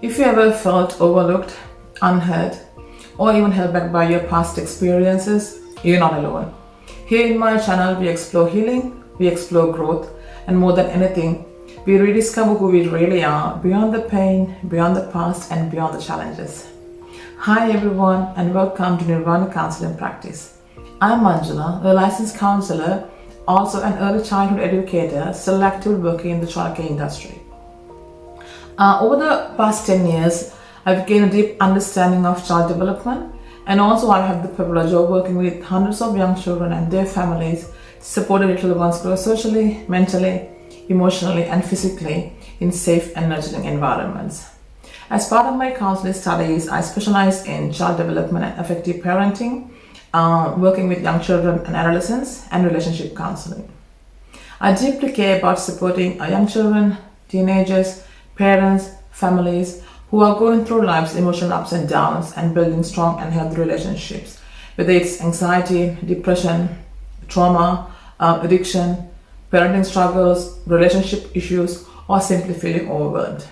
If you ever felt overlooked, unheard, or even held back by your past experiences, you're not alone. Here in my channel, we explore healing, we explore growth, and more than anything, we rediscover who we really are beyond the pain, beyond the past, and beyond the challenges. Hi everyone, and welcome to Nirvana Counseling Practice. I'm Manjula, a licensed counselor, also an early childhood educator, still actively working in the childcare industry. Over the past 10 years, I've gained a deep understanding of child development, and also I have the privilege of working with hundreds of young children and their families, supporting little ones grow socially, mentally, emotionally, and physically in safe and nurturing environments. As part of my counseling studies, I specialize in child development and effective parenting, working with young children and adolescents, and relationship counseling. I deeply care about supporting young children, teenagers, parents, families who are going through life's emotional ups and downs and building strong and healthy relationships, whether it's anxiety, depression, trauma, addiction, parenting struggles, relationship issues, or simply feeling overwhelmed.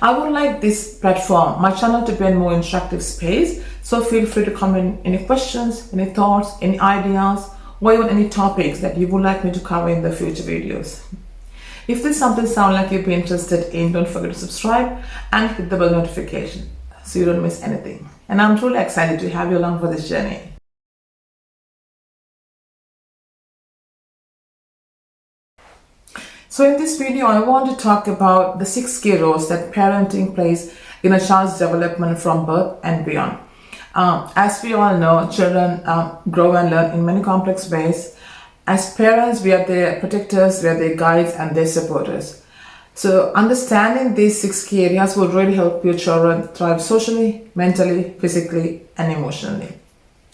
I would like this platform, my channel, to be a more interactive space, so feel free to comment any questions, any thoughts, any ideas, or even any topics that you would like me to cover in the future videos. If this is something sounds like you'd be interested in, don't forget to subscribe and hit the bell notification so you don't miss anything. And I'm truly excited to have you along for this journey. So in this video, I want to talk about the 6 key roles that parenting plays in a child's development from birth and beyond. As we all know, children grow and learn in many complex ways. As parents, we are their protectors, we are their guides and their supporters. So understanding these 6 key areas will really help your children thrive socially, mentally, physically, and emotionally.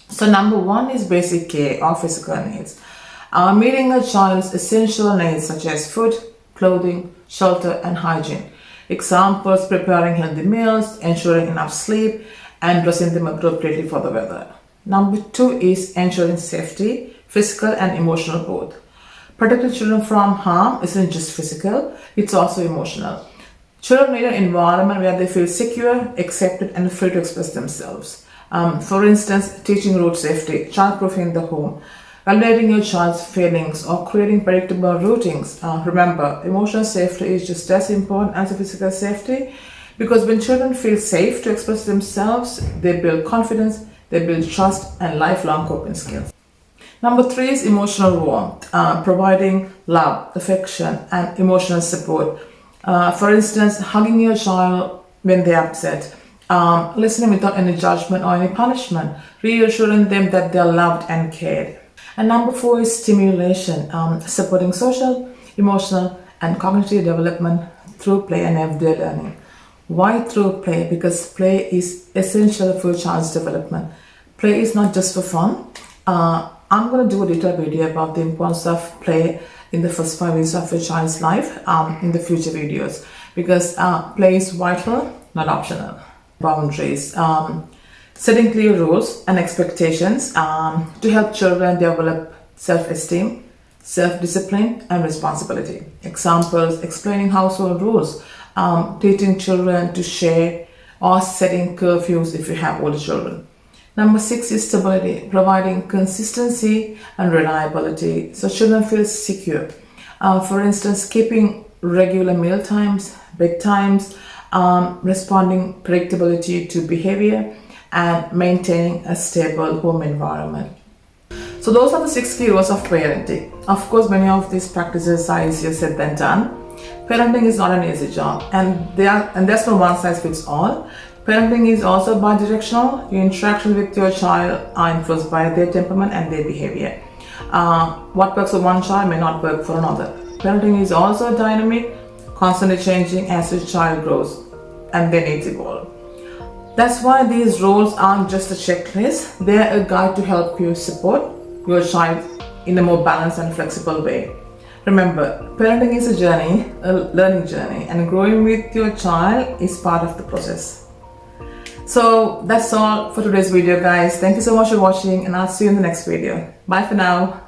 So number 1 is basic care or physical needs. Meeting a child's essential needs such as food, clothing, shelter, and hygiene. Examples: preparing healthy meals, ensuring enough sleep, and dressing them appropriately for the weather. Number 2 is ensuring safety, physical and emotional both. Protecting children from harm isn't just physical, it's also emotional. Children need an environment where they feel secure, accepted, and free to express themselves. For instance, teaching road safety, childproofing the home, validating your child's feelings, or creating predictable routines. Remember, emotional safety is just as important as physical safety, because when children feel safe to express themselves, they build confidence, they build trust, and lifelong coping skills. Number 3 is emotional warmth, providing love, affection, and emotional support. For instance, hugging your child when they're upset, listening without any judgment or any punishment, reassuring them that they're loved and cared. And number 4 is stimulation, supporting social, emotional, and cognitive development through play and everyday learning. Why through play? Because play is essential for a child's development. Play is not just for fun. I'm going to do a detailed video about the importance of play in the first 5 years of a child's life in the future videos, because play is vital, not optional. Boundaries, setting clear rules and expectations to help children develop self-esteem, self-discipline, and responsibility. Examples: explaining household rules, teaching children to share, or setting curfews if you have older children. Number 6 is stability, providing consistency and reliability so children feel secure. For instance, keeping regular meal times, bedtimes, responding predictability to behavior, and maintaining a stable home environment. So those are the 6 key roles of parenting. Of course, many of these practices are easier said than done. Parenting is not an easy job, and there's no one size fits all. Parenting is also bi-directional. Your interaction with your child are influenced by their temperament and their behavior. What works for one child may not work for another. Parenting is also dynamic, constantly changing as your child grows and their needs evolve. That's why these roles aren't just a checklist, they're a guide to help you support your child in a more balanced and flexible way. Remember, parenting is a journey, a learning journey, and growing with your child is part of the process. So that's all for today's video, guys. Thank you so much for watching, and I'll see you in the next video. Bye for now.